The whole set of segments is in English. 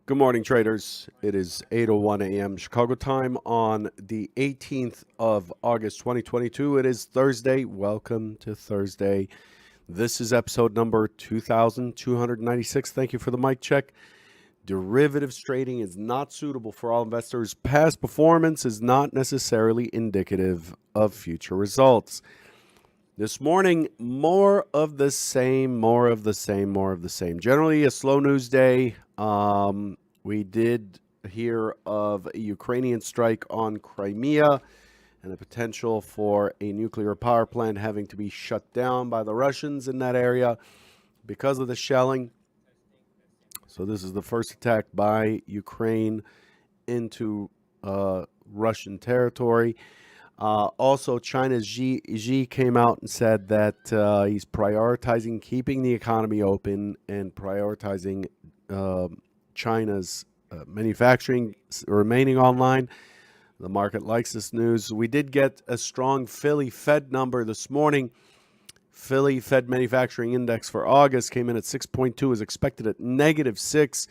Good morning, traders. It is 8:01 a.m. Chicago time on the 18th of August, 2022. It is Thursday. Welcome to Thursday. This is episode number 2296. Thank you for the mic check. Derivatives trading is not suitable for all investors. Past performance is not necessarily indicative of future results. This morning, more of the same. Generally, a slow news day. We did hear of a Ukrainian strike on Crimea and the potential for a nuclear power plant having to be shut down by the Russians in that area because of the shelling. So this is the first attack by Ukraine into Russian territory. Also, China's Xi came out and said that he's prioritizing keeping the economy open and prioritizing China's manufacturing remaining online. The market likes this news. We did get a strong Philly Fed number this morning. Philly Fed Manufacturing Index for August came in at 6.2 as expected at -6.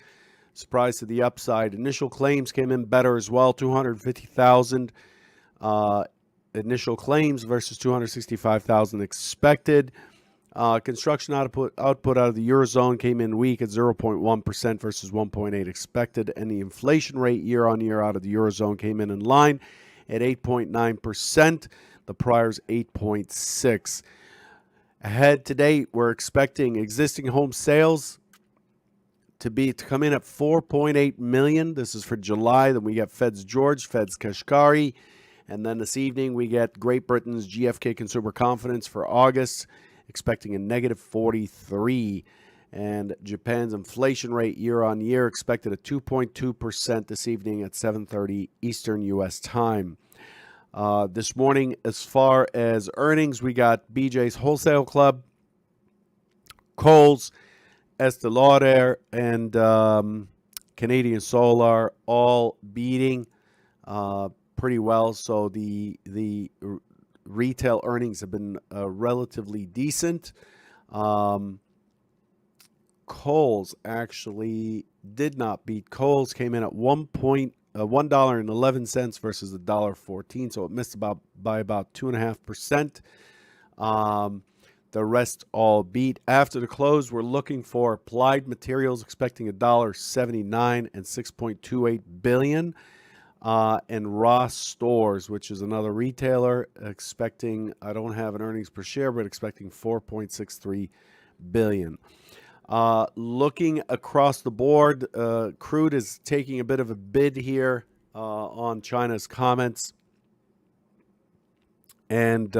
Surprise to the upside. Initial claims came in better as well, 250,000 initial claims versus 265,000 expected. Construction output out of the Eurozone came in weak at 0.1% versus 1.8% expected, and the inflation rate year on year out of the Eurozone came in line at 8.9%. The prior's 8.6%. Ahead today, we're expecting existing home sales to come in at 4.8 million. This is for July. Then we get Fed's George, Fed's Kashkari. And then this evening, we get Great Britain's GfK Consumer Confidence for August, expecting a -43. And Japan's inflation rate year on year expected at 2.2% this evening at 7:30 Eastern U.S. time. This morning, as far as earnings, we got BJ's Wholesale Club, Kohl's, Estée Lauder, and Canadian Solar all beating pretty well. So the retail earnings have been relatively decent. Kohl's actually did not beat. Kohl's came in at $1.11 versus $1.14, so it missed by about 2.5%. The rest all beat. After the close, we're looking for Applied Materials, expecting $1.79 and $6.28 billion. And Ross Stores, which is another retailer, expecting, I don't have an earnings per share, but expecting $4.63 billion. Looking across the board, Crude is taking a bit of a bid here on China's comments. And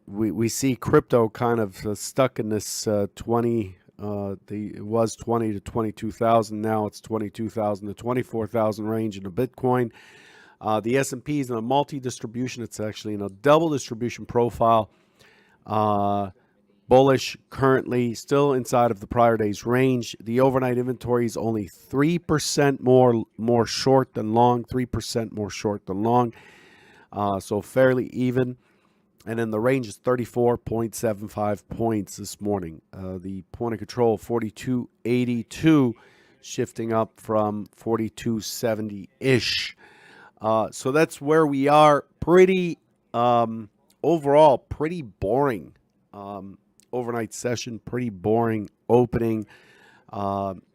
we see crypto kind of stuck in this 20. It was 20 to 22,000. Now it's 22,000 to 24,000 range in the Bitcoin. The S&P is in a multi-distribution. It's actually in a double distribution profile. Bullish currently, still inside of the prior day's range. The overnight inventory is only 3% more short than long. 3% more short than long. So fairly even. And then the range is 34.75 points this morning. The point of control, 42.82, shifting up from 42.70-ish. So that's where we are. Pretty, overall, pretty boring overnight session, pretty boring opening.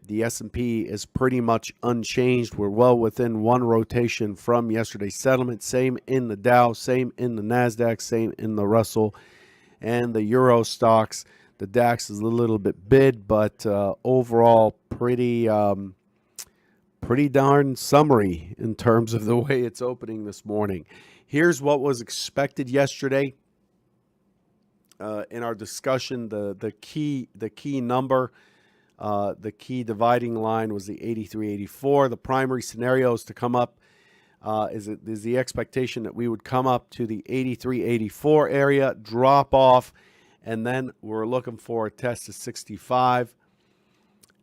The S&P is pretty much unchanged. We're well within one rotation from yesterday's settlement. Same in the Dow, same in the NASDAQ, same in the Russell and the Euro stocks. The DAX is a little bit bid, but overall pretty darn summary in terms of the way it's opening this morning. Here's what was expected yesterday. In our discussion, the key number, the key dividing line was the 83.84. The primary scenarios to come up is the expectation that we would come up to the 83.84 area, drop off, and then we're looking for a test of 65,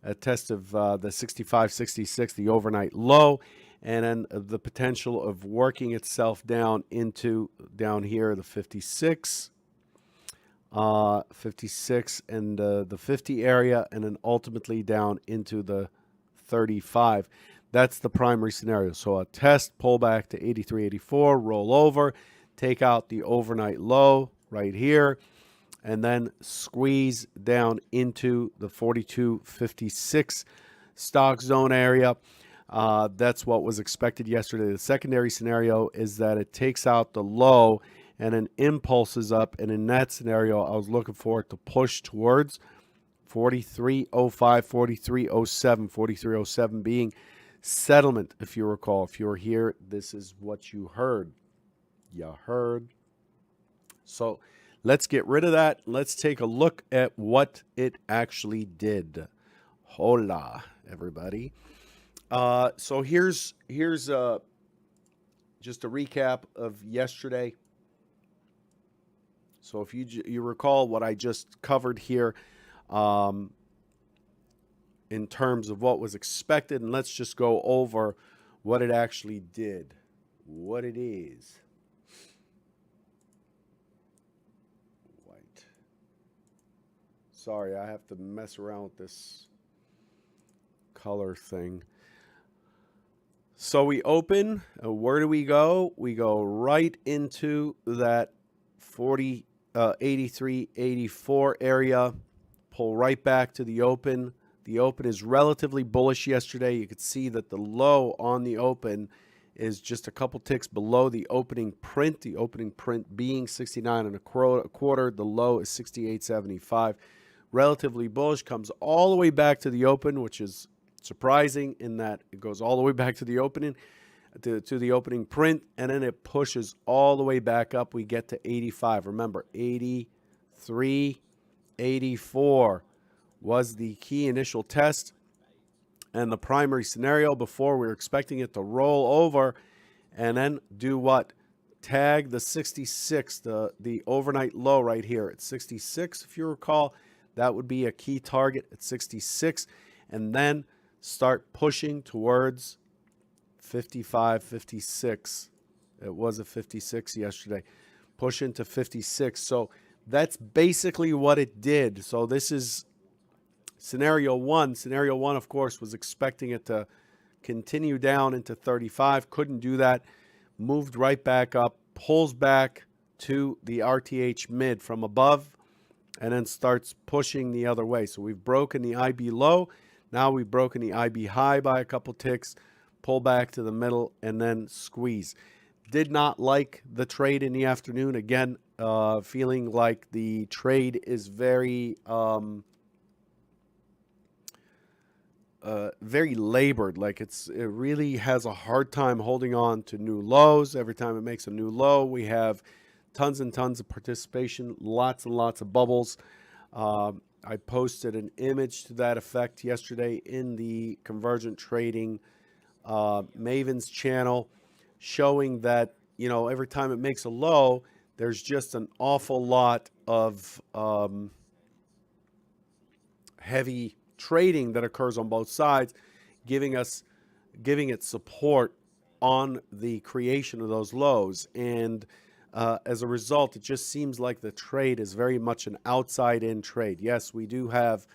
a test of the 65.66, the overnight low, and then the potential of working itself down into down here the 56. 56 and the 50 area, and then ultimately down into the 35. That's the primary scenario. So a test, pull back to 83, 84, roll over, take out the overnight low right here, and then squeeze down into the 42.56 stock zone area. That's what was expected yesterday. The secondary scenario is that it takes out the low and then impulses up. And in that scenario, I was looking for it to push towards 43.05, 43.07, 43.07 being settlement, if you recall. If you were here, this is what you heard. You heard. So let's get rid of that. Let's take a look at what it actually did. Hola, everybody. So here's just a recap of yesterday. So if you recall what I just covered here in terms of what was expected, and let's just go over what it actually did, what it is. White. Sorry, I have to mess around with this color thing. So we open, where do we go? We go right into that 40, 83, 84 area, pull right back to the open. The open is relatively bullish yesterday. You could see that the low on the open is just a couple ticks below the opening print being 69 and a quarter. The low is 68.75. Relatively bullish, comes all the way back to the open, which is surprising in that it goes all the way back to the opening, to the opening print, and then it pushes all the way back up. We get to 85. Remember, 83, 84 was the key initial test and the primary scenario before we were expecting it to roll over and then do what? Tag the 66, the overnight low right here at 66, if you recall. That would be a key target at 66, and then start pushing towards 55, 56. It was a 56 yesterday. Push into 56. So that's basically what it did. So this is scenario one. Scenario one, of course, was expecting it to continue down into 35. Couldn't do that. Moved right back up. Pulls back to the RTH mid from above and then starts pushing the other way. So we've broken the IB low. Now we've broken the IB high by a couple ticks, pull back to the middle, and then squeeze. Did not like the trade in the afternoon. Again, feeling like the trade is very labored. Like it really has a hard time holding on to new lows. Every time it makes a new low, we have tons and tons of participation, lots and lots of bubbles. I posted an image to that effect yesterday in the Convergent Trading Maven's channel, showing that, you know, every time it makes a low, there's just an awful lot of heavy trading that occurs on both sides, giving it support on the creation of those lows. And as a result, it just seems like the trade is very much an outside-in trade. Yes, we do have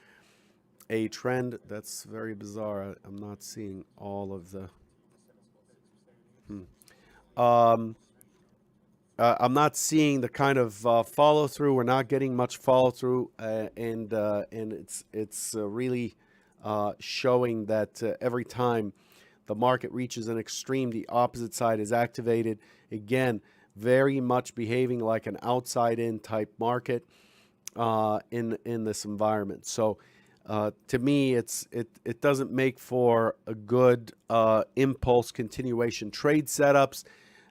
a trend that's very bizarre. I'm not seeing all of the... I'm not seeing the kind of follow-through. We're not getting much follow-through, and it's really showing that every time the market reaches an extreme, the opposite side is activated. Again, very much behaving like an outside-in type market in this environment. So to me, it doesn't make for a good impulse continuation trade setups.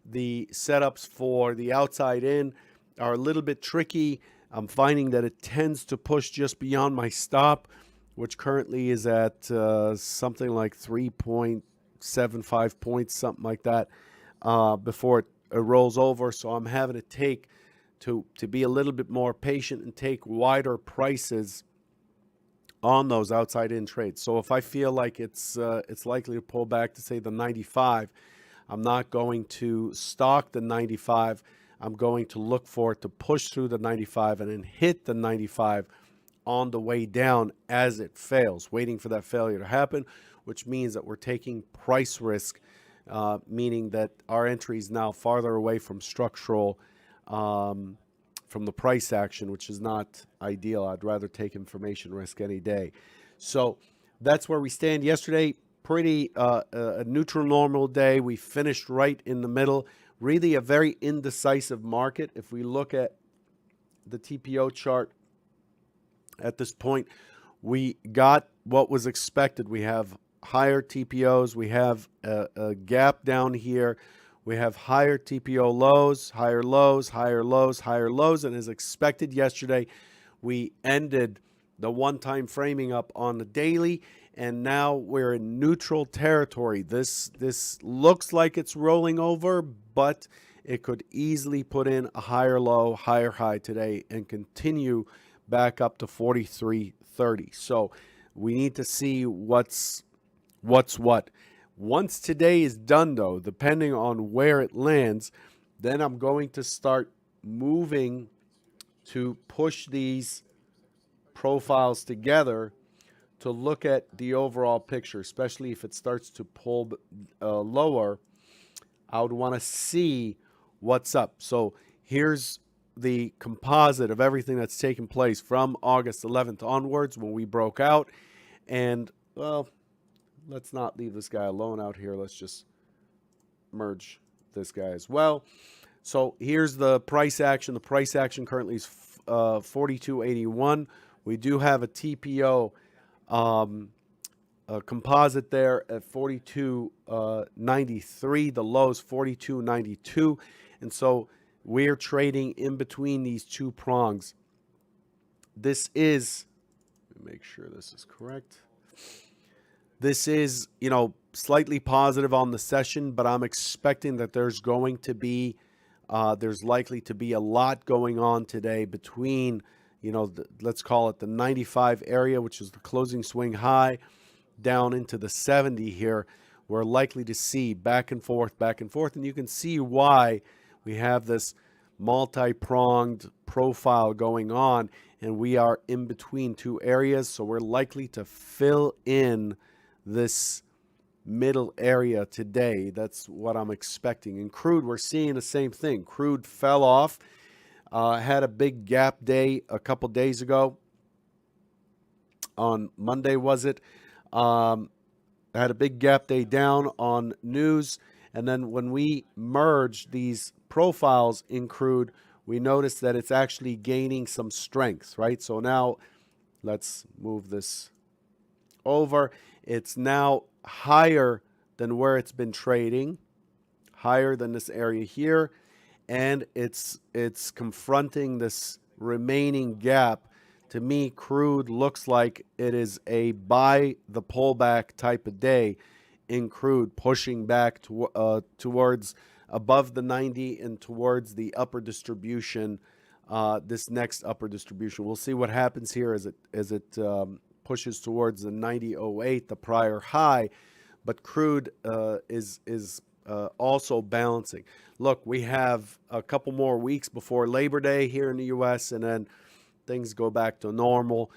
The setups for the outside in are a little bit tricky. I'm finding that it tends to push just beyond my stop, which currently is at something like 3.75 points, something like that, before it rolls over. So I'm having to be a little bit more patient and take wider prices on those outside in trades. So if I feel like it's likely to pull back to say the 95, I'm not going to stock the 95. I'm going to look for it to push through the 95 and then hit the 95 on the way down as it fails, waiting for that failure to happen, which means that we're taking price risk, meaning that our entry is now farther away from structural, from the price action, which is not ideal. I'd rather take information risk any day. So that's where we stand. Yesterday, pretty a neutral normal day. We finished right in the middle. Really a very indecisive market. If we look at the TPO chart at this point, we got what was expected. We have higher TPOs. We have a gap down here. We have higher TPO lows, higher lows, higher lows, higher lows. And as expected yesterday, we ended the one-time framing up on the daily, and now we're in neutral territory. This looks like it's rolling over, but it could easily put in a higher low, higher high today and continue back up to 43.30. So we need to see what's what. Once today is done, though, depending on where it lands, then I'm going to start moving to push these profiles together to look at the overall picture, especially if it starts to pull lower. I would want to see what's up. So here's the composite of everything that's taken place from August 11th onwards when we broke out. And, well, let's not leave this guy alone out here. Let's just merge this guy as well. So here's the price action. The price action currently is 42.81. We do have a TPO a composite there at 42.93. The low is 42.92. And so we're trading in between these two prongs. This is, let me make sure this is correct. This is, slightly positive on the session, but I'm expecting that there's going to be, there's likely to be a lot going on today between, let's call it the 95 area, which is the closing swing high, down into the 70 here. We're likely to see back and forth, and you can see why we have this multi-pronged profile going on, and we are in between two areas, so we're likely to fill in this middle area today. That's what I'm expecting. In crude, we're seeing the same thing. Crude fell off, had a big gap day a couple days ago. On Monday, was it? Had a big gap day down on news. And then when we merge these profiles in crude, we notice that it's actually gaining some strength, right? So now let's move this over. It's now higher than where it's been trading, higher than this area here, and it's confronting this remaining gap. To me, crude looks like it is a buy the pullback type of day in crude, pushing back towards above the 90 and towards the upper distribution, this next upper distribution. We'll see what happens here as it pushes towards the 90.08, the prior high, but crude is also balancing. Look, we have a couple more weeks before Labor Day here in the U.S., and then things go back to normal.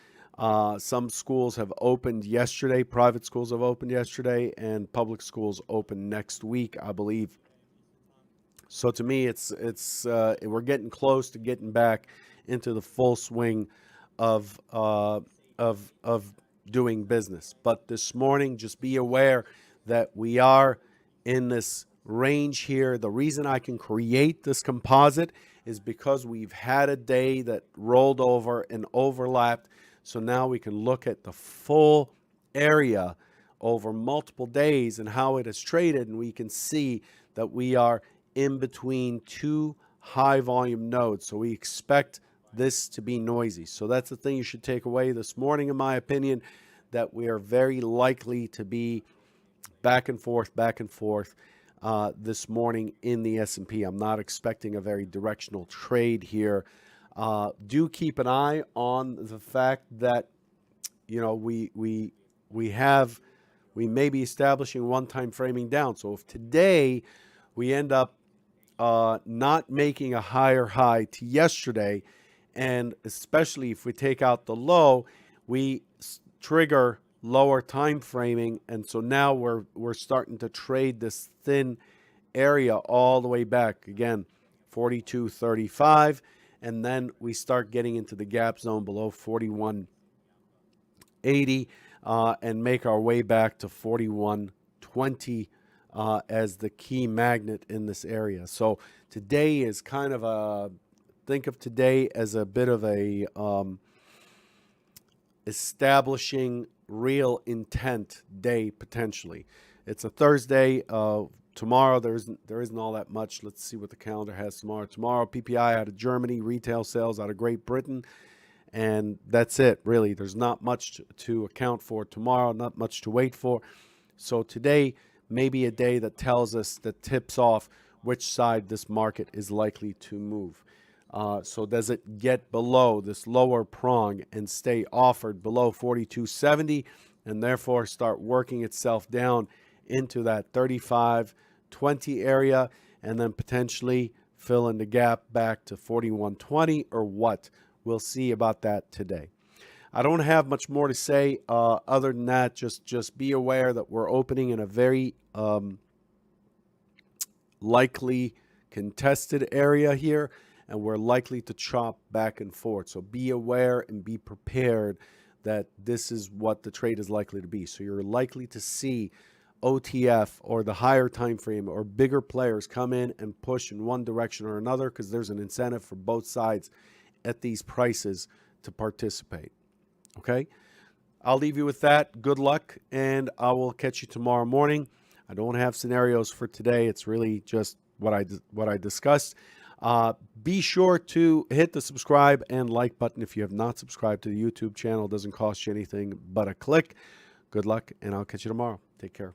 Some schools have opened yesterday. Private schools have opened yesterday, and public schools open next week, I believe. So to me, it's we're getting close to getting back into the full swing of doing business. But this morning, just be aware that we are in this range here. The reason I can create this composite is because we've had a day that rolled over and overlapped. So now we can look at the full area over multiple days and how it has traded, and we can see that we are in between two high volume nodes. So we expect this to be noisy. So that's the thing you should take away this morning, in my opinion, that we are very likely to be back and forth this morning in the S&P. I'm not expecting a very directional trade here. Do keep an eye on the fact that we may be establishing one-time framing down. So if today we end up not making a higher high to yesterday, and especially if we take out the low, we trigger lower time framing, and so now we're starting to trade this thin area all the way back again, 42.35, and then we start getting into the gap zone below 41.80 and make our way back to 41.20 as the key magnet in this area. So today is kind of a, think of today as a bit of a establishing real intent day potentially. It's a Thursday. Tomorrow there isn't all that much. Let's see what the calendar has tomorrow. Tomorrow, PPI out of Germany, retail sales out of Great Britain, and that's it, really. There's not much to account for tomorrow, not much to wait for. So today may be a day that tells us, that tips off which side this market is likely to move. So does it get below this lower prong and stay offered below 42.70 and therefore start working itself down into that 35.20 area and then potentially fill in the gap back to 41.20 or what? We'll see about that today. I don't have much more to say other than that. Just be aware that we're opening in a very likely contested area here, and we're likely to chop back and forth. So be aware and be prepared that this is what the trade is likely to be. So you're likely to see OTF or the higher time frame or bigger players come in and push in one direction or another because there's an incentive for both sides at these prices to participate. Okay? I'll leave you with that. Good luck, and I will catch you tomorrow morning. I don't have scenarios for today. It's really just what I discussed. Be sure to hit the subscribe and like button if you have not subscribed to the YouTube channel. It doesn't cost you anything but a click. Good luck, and I'll catch you tomorrow. Take care.